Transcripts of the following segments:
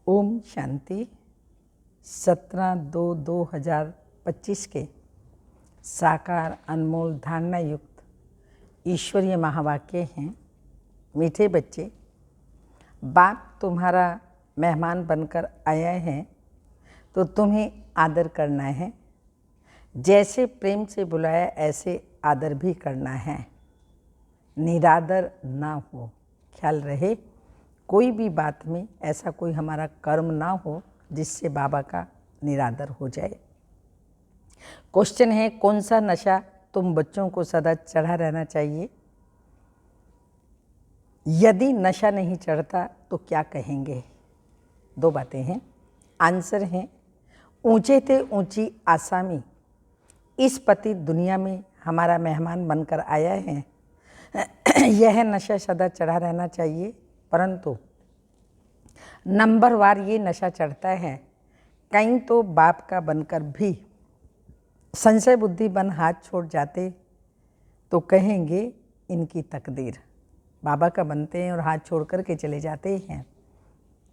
ओम शांति। 17/2/2025 के साकार अनमोल धारणा युक्त ईश्वरीय महावाक्य हैं। मीठे बच्चे, बाप तुम्हारा मेहमान बनकर आया है तो तुम्हें आदर करना है। जैसे प्रेम से बुलाया ऐसे आदर भी करना है। निरादर ना हो। ख्याल रहे कोई भी बात में ऐसा कोई हमारा कर्म ना हो जिससे बाबा का निरादर हो जाए। क्वेश्चन है, कौन सा नशा तुम बच्चों को सदा चढ़ा रहना चाहिए? यदि नशा नहीं चढ़ता तो क्या कहेंगे? दो बातें हैं। आंसर है, ऊंचे ते ऊंची आसामी इस पति दुनिया में हमारा मेहमान बनकर आया है। यह नशा सदा चढ़ा रहना चाहिए, परंतु नंबरवार ये नशा चढ़ता है। कहीं तो बाप का बनकर भी संशय बुद्धि बन हाथ छोड़ जाते तो कहेंगे इनकी तकदीर। बाबा का बनते हैं और हाथ छोड़ कर के चले जाते हैं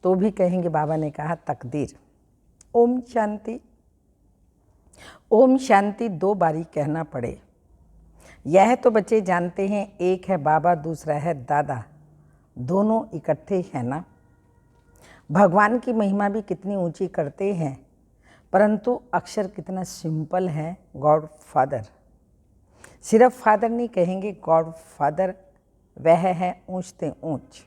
तो भी कहेंगे बाबा ने कहा तकदीर। ओम शांति। ओम शांति 2 बारी कहना पड़े। यह तो बच्चे जानते हैं, एक है बाबा दूसरा है दादा, दोनों इकट्ठे हैं ना। भगवान की महिमा भी कितनी ऊंची करते हैं, परंतु अक्षर कितना सिंपल है, गॉड फादर। सिर्फ फादर नहीं कहेंगे, गॉड फादर वह है ऊंच ते ऊंच।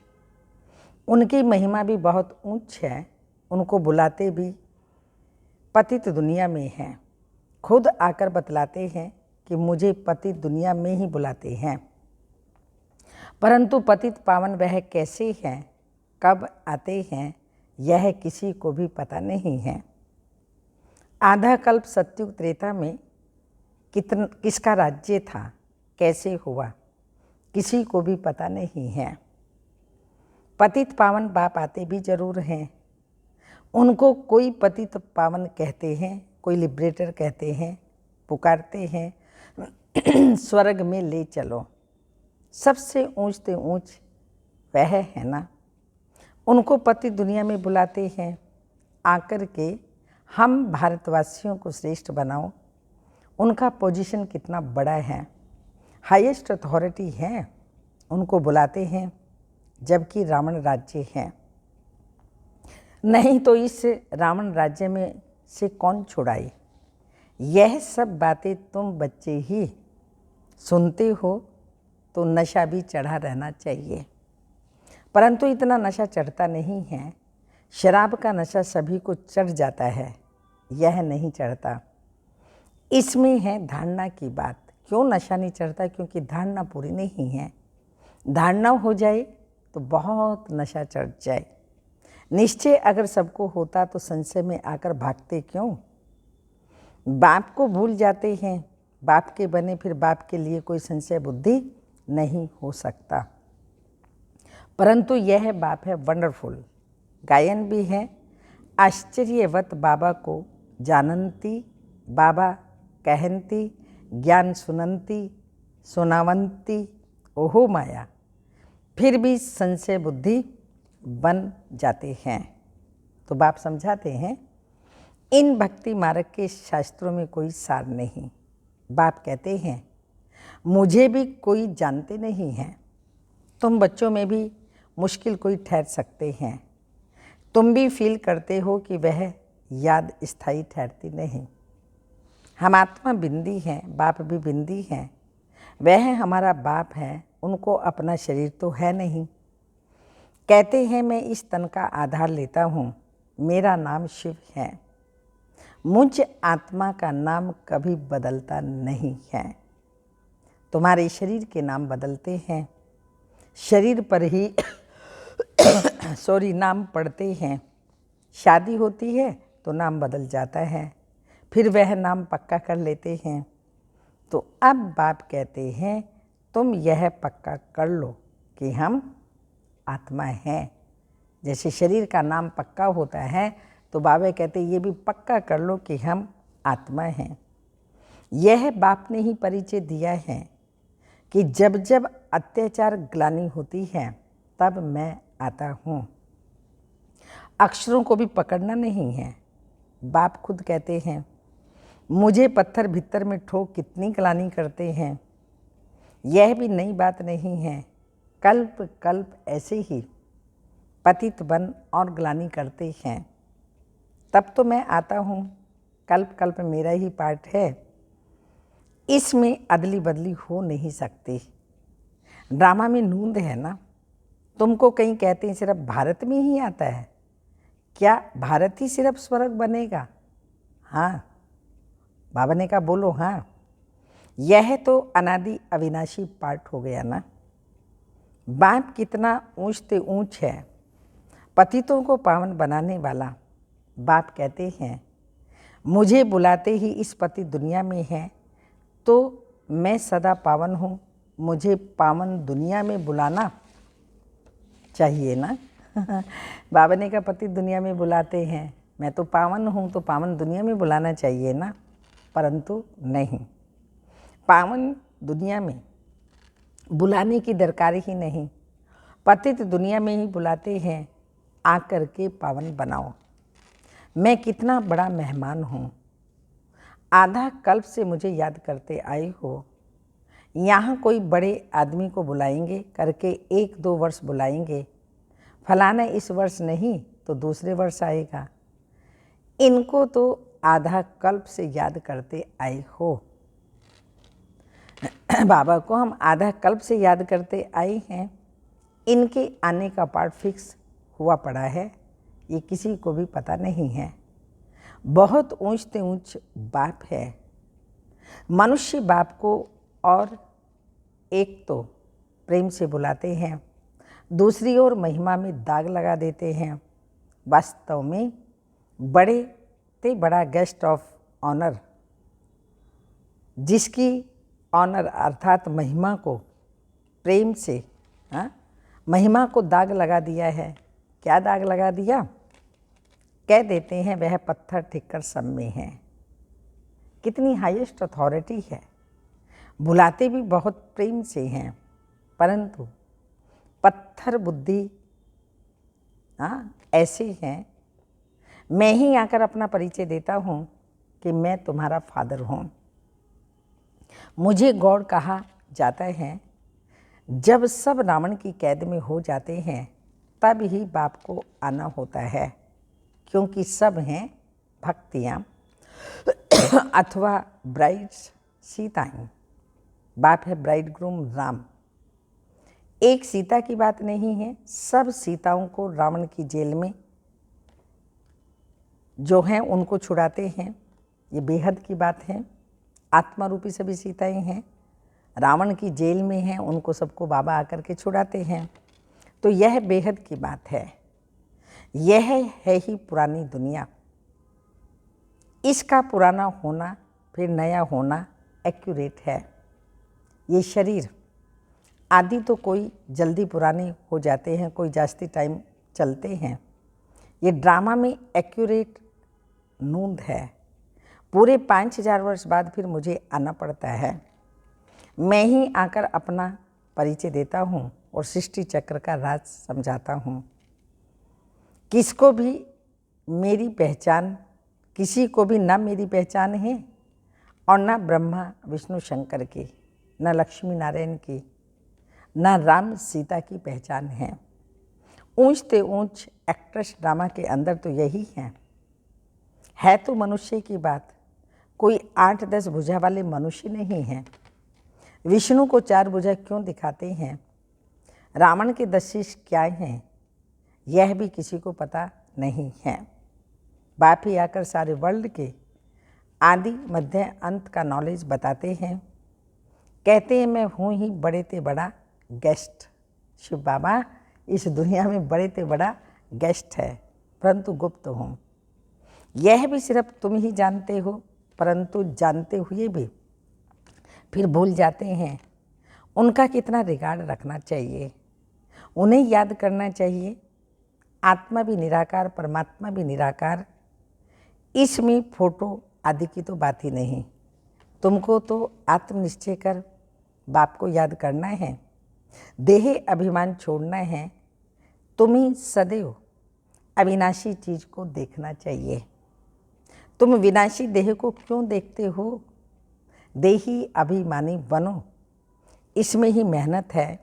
उनकी महिमा भी बहुत ऊंच है। उनको बुलाते भी पतित दुनिया में हैं। खुद आकर बतलाते हैं कि मुझे पतित दुनिया में ही बुलाते हैं, परंतु पतित पावन वह कैसे हैं, कब आते हैं, यह किसी को भी पता नहीं है। आधा कल्प सत्युग त्रेता में किसका राज्य था, कैसे हुआ, किसी को भी पता नहीं है। पतित पावन बाप आते भी जरूर हैं। उनको कोई पतित पावन कहते हैं, कोई लिबरेटर कहते हैं, पुकारते हैं स्वर्ग में ले चलो। सबसे ऊंच ते ऊंच वह है ना। उनको पति दुनिया में बुलाते हैं, आकर के हम भारतवासियों को श्रेष्ठ बनाओ। उनका पोजीशन कितना बड़ा है, हाईएस्ट अथॉरिटी है। उनको बुलाते हैं जबकि रावण राज्य है। नहीं तो इस रावण राज्य में से कौन छुड़ाए? यह सब बातें तुम बच्चे ही सुनते हो तो नशा भी चढ़ा रहना चाहिए, परंतु इतना नशा चढ़ता नहीं है। शराब का नशा सभी को चढ़ जाता है, यह नहीं चढ़ता। इसमें है धारणा की बात। क्यों नशा नहीं चढ़ता? क्योंकि धारणा पूरी नहीं है। धारणा हो जाए तो बहुत नशा चढ़ जाए। निश्चय अगर सबको होता तो संशय में आकर भागते क्यों? बाप को भूल जाते हैं। बाप के बने फिर बाप के लिए कोई संशय बुद्धि नहीं हो सकता। परंतु यह बाप है वंडरफुल। गायन भी है, आश्चर्यवत बाबा को जानंती, बाबा कहंती, ज्ञान सुनंती, सुनावंती, ओहो माया। फिर भी संशय बुद्धि बन जाते हैं। तो बाप समझाते हैं, इन भक्ति मार्ग के शास्त्रों में कोई सार नहीं। बाप कहते हैं, मुझे भी कोई जानते नहीं है। तुम बच्चों में भी मुश्किल कोई ठहर सकते हैं। तुम भी फील करते हो कि वह याद स्थायी ठहरती नहीं। हम आत्मा बिंदी हैं, बाप भी बिंदी हैं। वह हमारा बाप है, उनको अपना शरीर तो है नहीं। कहते हैं मैं इस तन का आधार लेता हूँ, मेरा नाम शिव है। मुझ आत्मा का नाम कभी बदलता नहीं है। तुम्हारे शरीर के नाम बदलते हैं, शरीर पर ही नाम पड़ते हैं। शादी होती है तो नाम बदल जाता है, फिर वह नाम पक्का कर लेते हैं। तो अब बाप कहते हैं, तुम यह पक्का कर लो कि हम आत्मा हैं। जैसे शरीर का नाम पक्का होता है तो बाबा कहते ये भी पक्का कर लो कि हम आत्मा हैं। यह बाप ने ही परिचय दिया है कि जब जब अत्याचार ग्लानि होती है तब मैं आता हूँ। अक्षरों को भी पकड़ना नहीं है। बाप खुद कहते हैं, मुझे पत्थर भीतर में ठोक कितनी ग्लानि करते हैं। यह भी नई बात नहीं है, कल्प कल्प ऐसे ही पतित बन और ग्लानि करते हैं। तब तो मैं आता हूँ, कल्प कल्प मेरा ही पार्ट है, इसमें अदली बदली हो नहीं सकती। ड्रामा में नूंद है ना। तुमको कहीं कहते हैं सिर्फ भारत में ही आता है, क्या भारत ही सिर्फ स्वर्ग बनेगा? हाँ, बाबा ने कहा बोलो हाँ। यह तो अनादि अविनाशी पार्ट हो गया ना। बाप कितना ऊंच ते ऊंच है, पतितों को पावन बनाने वाला। बाप कहते हैं, मुझे बुलाते ही इस पति दुनिया में है, तो मैं सदा पावन हूँ, मुझे पावन दुनिया में बुलाना चाहिए ना। बाबा ने कहा पति दुनिया में बुलाते हैं, मैं तो पावन हूँ तो पावन दुनिया में बुलाना चाहिए ना। परंतु नहीं, पावन दुनिया में बुलाने की दरकार ही नहीं, पतित दुनिया में ही बुलाते हैं, आकर के पावन बनाओ। मैं कितना बड़ा मेहमान हूँ, आधा कल्प से मुझे याद करते आए हो। यहाँ कोई बड़े आदमी को बुलाएंगे करके 1-2 वर्ष बुलाएंगे, फलाना इस वर्ष नहीं तो दूसरे वर्ष आएगा। इनको तो आधा कल्प से याद करते आए हो। बाबा को हम आधा कल्प से याद करते आए हैं, इनके आने का पार्ट फिक्स हुआ पड़ा है, ये किसी को भी पता नहीं है। बहुत ऊंच से ऊंच बाप है। मनुष्य बाप को और एक तो प्रेम से बुलाते हैं, दूसरी ओर महिमा में दाग लगा देते हैं। वास्तव में बड़े ते बड़ा गेस्ट ऑफ ऑनर, जिसकी ऑनर अर्थात महिमा को प्रेम से महिमा को दाग लगा दिया है। क्या दाग लगा दिया? कह देते हैं वह पत्थर ठिक्कर सब में है। कितनी हाईएस्ट अथॉरिटी है। बुलाते भी बहुत प्रेम से हैं, परंतु पत्थर बुद्धि ऐसे हैं। मैं ही आकर अपना परिचय देता हूँ कि मैं तुम्हारा फादर हूँ। मुझे गॉड कहा जाता है। जब सब रावण की कैद में हो जाते हैं तब ही बाप को आना होता है, क्योंकि सब हैं भक्तियाँ अथवा ब्राइड्स सीताएं। बाप है ब्राइड ग्रूम राम। एक सीता की बात नहीं है, सब सीताओं को रावण की जेल में जो हैं उनको छुड़ाते हैं। ये बेहद की बात है। आत्मा रूपी सभी सीताएं हैं, रावण की जेल में हैं, उनको सबको बाबा आकर के छुड़ाते हैं। तो यह बेहद की बात है। यह है ही पुरानी दुनिया। इसका पुराना होना फिर नया होना एक्यूरेट है। ये शरीर आदि तो कोई जल्दी पुराने हो जाते हैं, कोई जास्ती टाइम चलते हैं। ये ड्रामा में एक्यूरेट नूंद है। पूरे 5000 वर्ष बाद फिर मुझे आना पड़ता है। मैं ही आकर अपना परिचय देता हूँ और सृष्टि चक्र का राज समझाता हूँ। किसको भी मेरी पहचान, किसी को भी न मेरी पहचान है और न ब्रह्मा विष्णु शंकर की, न लक्ष्मी नारायण की, न राम सीता की पहचान है। ऊंच ते ऊंच एक्ट्रेस ड्रामा के अंदर तो यही है तो मनुष्य की बात। कोई 8-10 भुजा वाले मनुष्य नहीं हैं। विष्णु को 4 भुजा क्यों दिखाते हैं? रावण के 10 शीश क्या हैं, यह भी किसी को पता नहीं है। बाप ही आकर सारे वर्ल्ड के आदि मध्य अंत का नॉलेज बताते हैं। कहते हैं मैं हूँ ही बड़े ते बड़ा गेस्ट। शिव बाबा इस दुनिया में बड़े ते बड़ा गेस्ट है, परंतु गुप्त हूँ। यह भी सिर्फ तुम ही जानते हो, परंतु जानते हुए भी फिर भूल जाते हैं। उनका कितना रिगार्ड रखना चाहिए, उन्हें याद करना चाहिए। आत्मा भी निराकार, परमात्मा भी निराकार। इसमें फोटो आदि की तो बात ही नहीं। तुमको तो आत्मनिश्चय कर बाप को याद करना है, देह अभिमान छोड़ना है। तुम ही सदैव अविनाशी चीज को देखना चाहिए। तुम विनाशी देह को क्यों देखते हो? देही अभिमानी बनो, इसमें ही मेहनत है।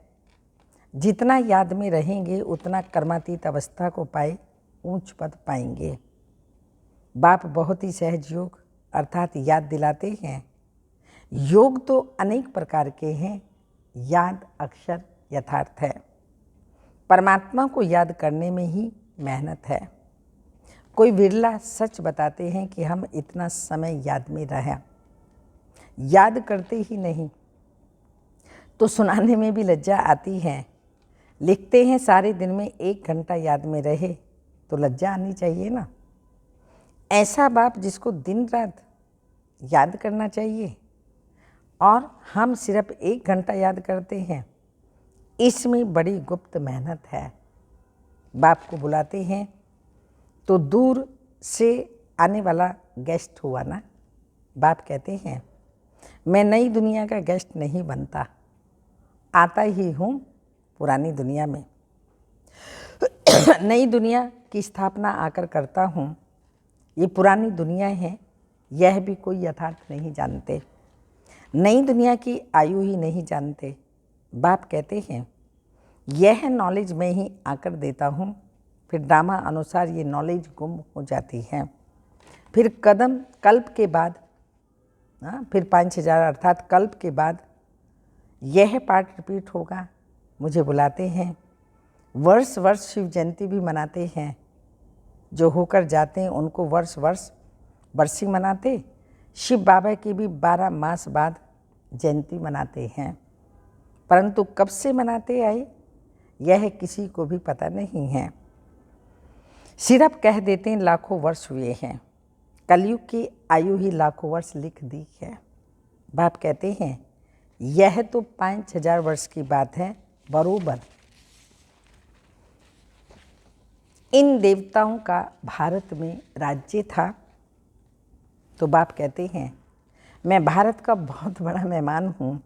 जितना याद में रहेंगे उतना कर्मातीत अवस्था को पाए ऊंच पद पाएंगे। बाप बहुत ही सहज योग अर्थात याद दिलाते हैं। योग तो अनेक प्रकार के हैं, याद अक्षर यथार्थ है। परमात्मा को याद करने में ही मेहनत है। कोई विरला सच बताते हैं कि हम इतना समय याद में रहा, याद करते ही नहीं, तो सुनाने में भी लज्जा आती है। लिखते हैं सारे दिन में 1 घंटा याद में रहे, तो लज्जा आनी चाहिए ना। ऐसा बाप जिसको दिन रात याद करना चाहिए और हम सिर्फ 1 घंटा याद करते हैं, इसमें बड़ी गुप्त मेहनत है। बाप को बुलाते हैं तो दूर से आने वाला गेस्ट हुआ ना। बाप कहते हैं मैं नई दुनिया का गेस्ट नहीं बनता, आता ही हूँ पुरानी दुनिया में। नई दुनिया की स्थापना आकर करता हूँ। ये पुरानी दुनिया है, यह भी कोई यथार्थ नहीं जानते। नई दुनिया की आयु ही नहीं जानते। बाप कहते हैं यह नॉलेज मैं ही आकर देता हूँ। फिर ड्रामा अनुसार ये नॉलेज गुम हो जाती है। फिर कल्प के बाद फिर 5000 अर्थात कल्प के बाद यह पाठ रिपीट होगा। मुझे बुलाते हैं, वर्ष वर्ष शिव जयंती भी मनाते हैं। जो होकर जाते हैं उनको वर्ष वर्ष बरसी मनाते। शिव बाबा की भी 12 मास बाद जयंती मनाते हैं, परंतु कब से मनाते आए यह किसी को भी पता नहीं है। सिर्फ कह देते हैं लाखों वर्ष हुए हैं। कलयुग की आयु ही लाखों वर्ष लिख दी है। बाप कहते हैं यह तो 5000 वर्ष की बात है बरोबर। इन देवताओं का भारत में राज्य था। तो बाप कहते हैं मैं भारत का बहुत बड़ा मेहमान हूँ।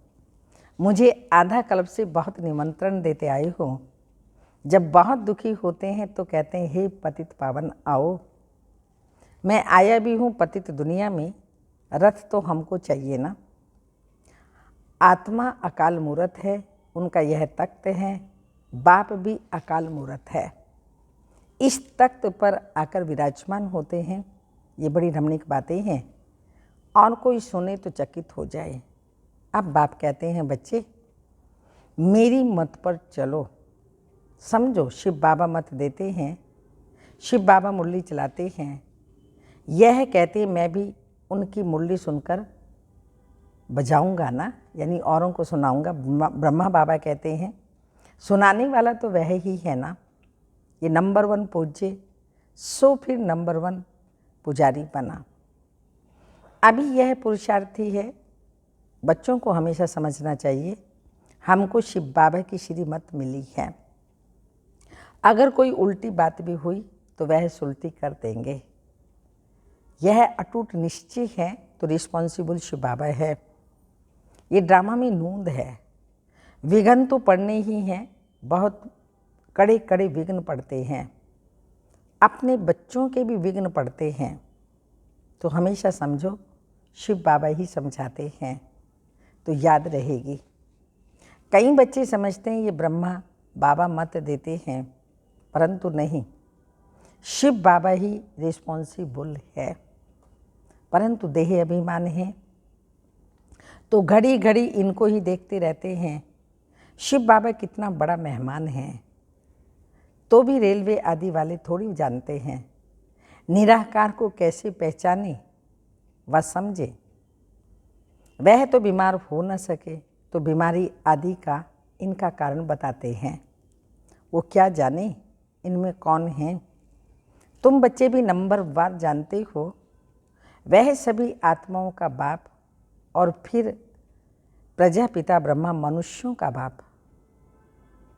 मुझे आधा कल्प से बहुत निमंत्रण देते आए हो। जब बहुत दुखी होते हैं तो कहते हैं हे पतित पावन आओ। मैं आया भी हूँ पतित दुनिया में, रथ तो हमको चाहिए ना। आत्मा अकाल मूरत है, उनका यह तख्त है। बाप भी अकाल मूरत है, इस तख्त पर आकर विराजमान होते हैं। ये बड़ी रमणीक बातें हैं और कोई सुने तो चकित हो जाए। अब बाप कहते हैं बच्चे मेरी मत पर चलो। समझो शिव बाबा मत देते हैं, शिव बाबा मुरली चलाते हैं। यह कहते मैं भी उनकी मुरली सुनकर बजाऊंगा ना, यानी औरों को सुनाऊंगा। ब्रह्मा बाबा कहते हैं सुनाने वाला तो वह ही है ना। ये नंबर 1 पूज्य, सो फिर नंबर 1 पुजारी बना। अभी यह पुरुषार्थी है। बच्चों को हमेशा समझना चाहिए हमको शिव बाबा की श्रीमत मिली है। अगर कोई उल्टी बात भी हुई तो वह सुलटी कर देंगे। यह अटूट निश्चय है तो रिस्पॉन्सिबल शिव बाबा है। ये ड्रामा में नूंद है। विघ्न तो पड़ने ही हैं, बहुत कड़े कड़े विघ्न पड़ते हैं। अपने बच्चों के भी विघ्न पड़ते हैं। तो हमेशा समझो शिव बाबा ही समझाते हैं तो याद रहेगी। कई बच्चे समझते हैं ये ब्रह्मा बाबा मत देते हैं, परंतु नहीं, शिव बाबा ही रिस्पॉन्सिबल है। परंतु देह अभिमान है तो घड़ी घड़ी इनको ही देखते रहते हैं। शिव बाबा कितना बड़ा मेहमान है, तो भी रेलवे आदि वाले थोड़ी जानते हैं निराकार को कैसे पहचाने व समझे। वह तो बीमार हो न सके तो बीमारी आदि का इनका कारण बताते हैं। वो क्या जाने इनमें कौन है। तुम बच्चे भी नंबरवार जानते हो, वह सभी आत्माओं का बाप और फिर प्रजापिता ब्रह्मा मनुष्यों का बाप।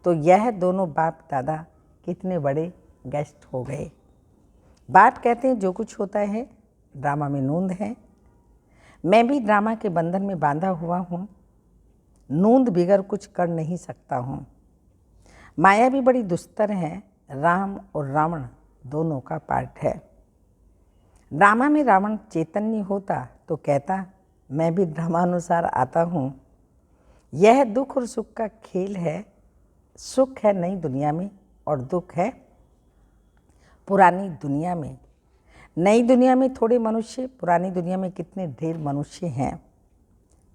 तो यह दोनों बाप दादा कितने बड़े गेस्ट हो गए। बाप कहते हैं जो कुछ होता है ड्रामा में नूंद है। मैं भी ड्रामा के बंधन में बांधा हुआ हूँ, नूंद बिगर कुछ कर नहीं सकता हूँ। माया भी बड़ी दुस्तर है। राम और रावण दोनों का पार्ट है। ड्रामा में रावण चैतन्य होता तो कहता मैं भी ड्रामानुसार आता हूँ। यह दुख और सुख का खेल है। सुख है नई दुनिया में और दुख है पुरानी दुनिया में। नई दुनिया में थोड़े मनुष्य, पुरानी दुनिया में कितने ढेर मनुष्य हैं।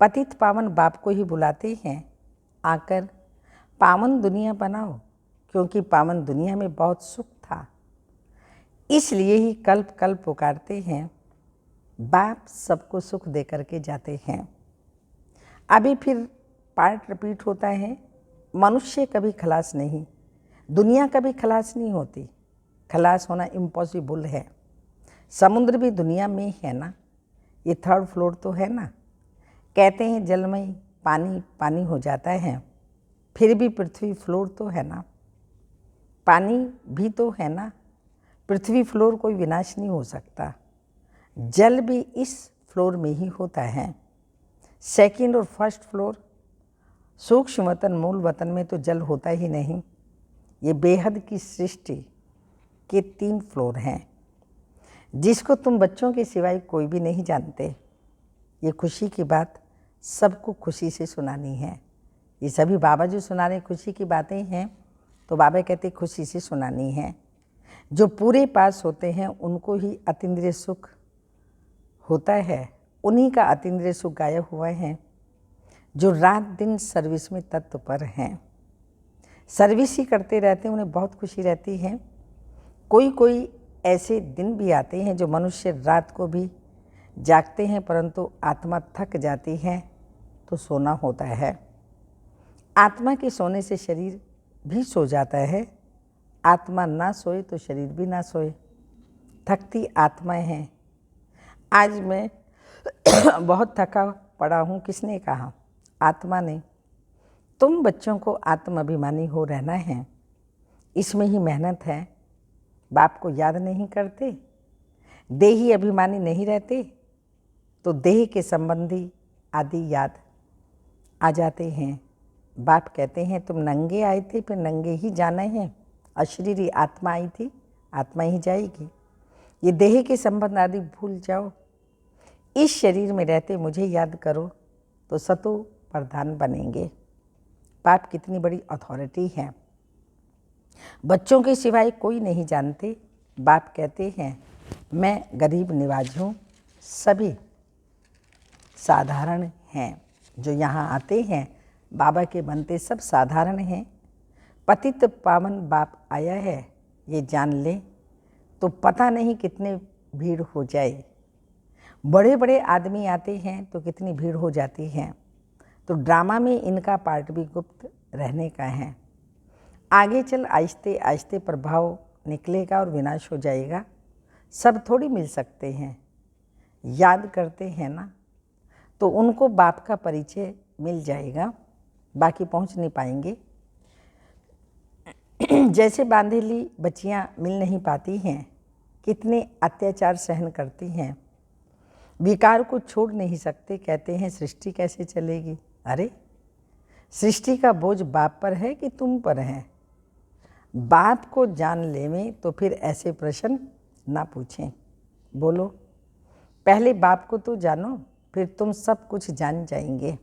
पतित पावन बाप को ही बुलाते हैं, आकर पावन दुनिया बनाओ, क्योंकि पावन दुनिया में बहुत सुख था। इसलिए ही कल्प कल्प पुकारते हैं। बाप सबको सुख दे करके जाते हैं। अभी फिर पार्ट रिपीट होता है। मनुष्य कभी खलास नहीं, दुनिया कभी खलास नहीं होती। खलास होना इम्पॉसिबल है। समुद्र भी दुनिया में है ना, ये 3rd फ्लोर तो है ना। कहते हैं जलमय पानी पानी हो जाता है, फिर भी पृथ्वी फ्लोर तो है ना। पानी भी तो है ना, पृथ्वी फ्लोर कोई विनाश नहीं हो सकता। जल भी इस फ्लोर में ही होता है। 2nd और 1st फ्लोर, सूक्ष्म वतन मूल वतन में तो जल होता ही नहीं। ये बेहद की सृष्टि के 3 फ्लोर हैं, जिसको तुम बच्चों के सिवाय कोई भी नहीं जानते। ये खुशी की बात सबको खुशी से सुनानी है। ये सभी बाबा जो सुना रहे खुशी की बातें हैं, तो बाबा कहते खुशी से सुनानी है। जो पूरे पास होते हैं उनको ही अतीन्द्रिय सुख होता है, उन्हीं का अतीन्द्रिय सुख गायब हुआ है। जो रात दिन सर्विस में तत्पर हैं, सर्विस ही करते रहते हैं, उन्हें बहुत खुशी रहती है। कोई कोई ऐसे दिन भी आते हैं जो मनुष्य रात को भी जागते हैं, परंतु आत्मा थक जाती है तो सोना होता है। आत्मा के सोने से शरीर भी सो जाता है। आत्मा ना सोए तो शरीर भी ना सोए। थकती आत्माएं हैं। आज मैं बहुत थका पड़ा हूँ। किसने कहा? आत्मा ने। तुम बच्चों को आत्माभिमानी हो रहना है, इसमें ही मेहनत है। बाप को याद नहीं करते, देही अभिमानी नहीं रहते, तो देह के संबंधी आदि याद आ जाते हैं। बाप कहते हैं तुम नंगे आए थे, फिर नंगे ही जाना है। अशरीरी आत्मा आई थी, आत्मा ही जाएगी। ये देह के संबंध आदि भूल जाओ। इस शरीर में रहते मुझे याद करो तो सतो प्रधान बनेंगे। बाप कितनी बड़ी अथॉरिटी है, बच्चों के सिवाय कोई नहीं जानते। बाप कहते हैं मैं गरीब निवाज हूँ, सभी साधारण हैं। जो यहाँ आते हैं बाबा के बनते सब साधारण हैं। पतित पावन बाप आया है ये जान ले तो पता नहीं कितने भीड़ हो जाए। बड़े बड़े आदमी आते हैं तो कितनी भीड़ हो जाती है। तो ड्रामा में इनका पार्ट भी गुप्त रहने का है। आगे चल आहिस्ते आहिस्ते प्रभाव निकलेगा और विनाश हो जाएगा। सब थोड़ी मिल सकते हैं। याद करते हैं ना, तो उनको बाप का परिचय मिल जाएगा, बाकी पहुंच नहीं पाएंगे। जैसे बांधेली बच्चियां मिल नहीं पाती हैं, कितने अत्याचार सहन करती हैं, विकार को छोड़ नहीं सकते। कहते हैं सृष्टि कैसे चलेगी? अरे सृष्टि का बोझ बाप पर है कि तुम पर है? बाप को जान लेवें तो फिर ऐसे प्रश्न ना पूछें। बोलो, पहले बाप को तो जानो, फिर तुम सब कुछ जान जाएंगे।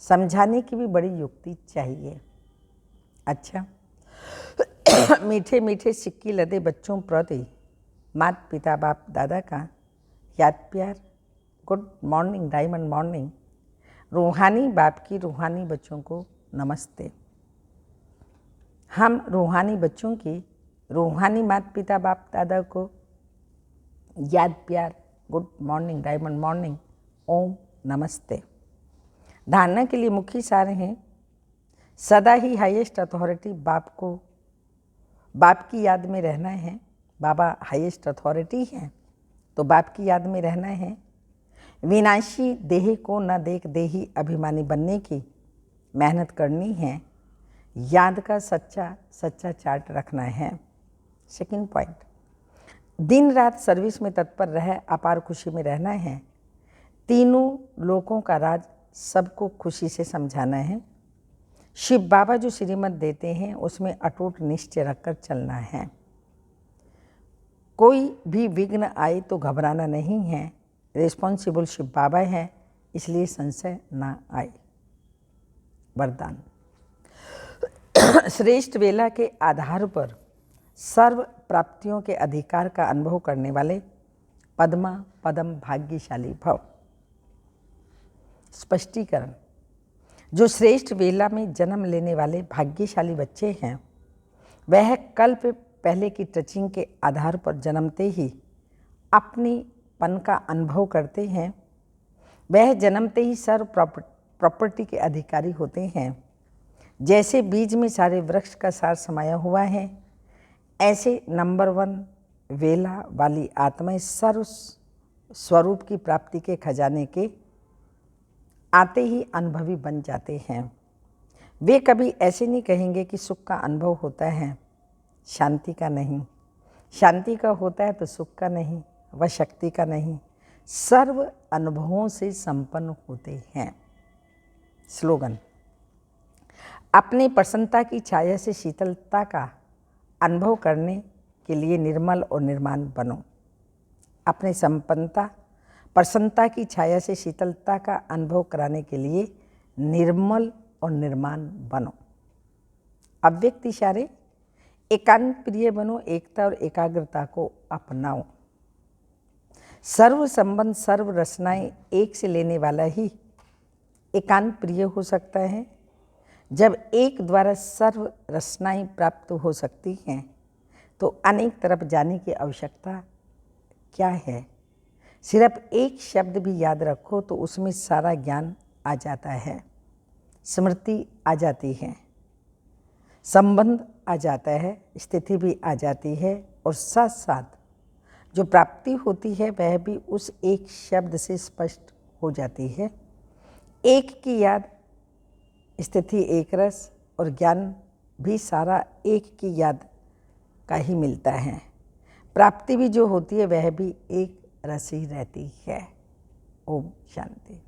समझाने की भी बड़ी युक्ति चाहिए। अच्छा, मीठे मीठे सिक्के लदे बच्चों प्रति माता पिता बाप दादा का याद प्यार। Good morning, diamond morning. रूहानी बाप की रूहानी बच्चों को नमस्ते। हम रूहानी बच्चों की रूहानी माता पिता बाप दादा को याद प्यार, गुड मॉर्निंग, डायमंड मॉर्निंग, ओम नमस्ते। धारणा के लिए मुख्य सार हैं सदा ही हाईएस्ट अथॉरिटी बाप को, बाप की याद में रहना है। बाबा हाईएस्ट अथॉरिटी हैं तो बाप की याद में रहना है। विनाशी देह को न देख देही अभिमानी बनने की मेहनत करनी है। याद का सच्चा सच्चा चार्ट रखना है। 2nd पॉइंट, दिन रात सर्विस में तत्पर रह अपार खुशी में रहना है। तीनों लोकों का राज सबको खुशी से समझाना है। शिव बाबा जो श्रीमत देते हैं उसमें अटूट निश्चय रखकर चलना है। कोई भी विघ्न आए तो घबराना नहीं है, रिस्पॉन्सिबल शिव बाबा है, इसलिए संशय ना आए। वरदान। श्रेष्ठ वेला के आधार पर सर्व प्राप्तियों के अधिकार का अनुभव करने वाले पद्मा पदम भाग्यशाली भव। स्पष्टीकरण। जो श्रेष्ठ वेला में जन्म लेने वाले भाग्यशाली बच्चे हैं, वह कल्प पहले की टचिंग के आधार पर जन्मते ही अपनी पन का अनुभव करते हैं। वह जन्मते ही सर्व प्रॉपर्टी के अधिकारी होते हैं। जैसे बीज में सारे वृक्ष का सार समाया हुआ है, ऐसे नंबर 1 वेला वाली आत्माएं सर्व स्वरूप की प्राप्ति के खजाने के आते ही अनुभवी बन जाते हैं। वे कभी ऐसे नहीं कहेंगे कि सुख का अनुभव होता है, शांति का नहीं। शांति का होता है तो सुख का नहीं, व शक्ति का नहीं। सर्व अनुभवों से संपन्न होते हैं। स्लोगन। अपनी प्रसन्नता की छाया से शीतलता का अनुभव करने के लिए निर्मल और निर्माण बनो। अपने संपन्नता प्रसन्नता की छाया से शीतलता का अनुभव कराने के लिए निर्मल और निर्माण बनो। अव्यक्त इशारे। एकांत प्रिय बनो, एकता और एकाग्रता को अपनाओ। सर्व संबंध सर्व रचनाएं एक से लेने वाला ही एकांत प्रिय हो सकता है। जब एक द्वारा सर्व रचनाएं प्राप्त हो सकती हैं तो अनेक तरफ जाने की आवश्यकता क्या है। सिर्फ एक शब्द भी याद रखो तो उसमें सारा ज्ञान आ जाता है, स्मृति आ जाती है, संबंध आ जाता है, स्थिति भी आ जाती है, और साथ साथ जो प्राप्ति होती है वह भी उस एक शब्द से स्पष्ट हो जाती है। एक की याद, स्थिति एक रस, और ज्ञान भी सारा एक की याद का ही मिलता है। प्राप्ति भी जो होती है वह भी एक रस ही रहती है। ओम शांति।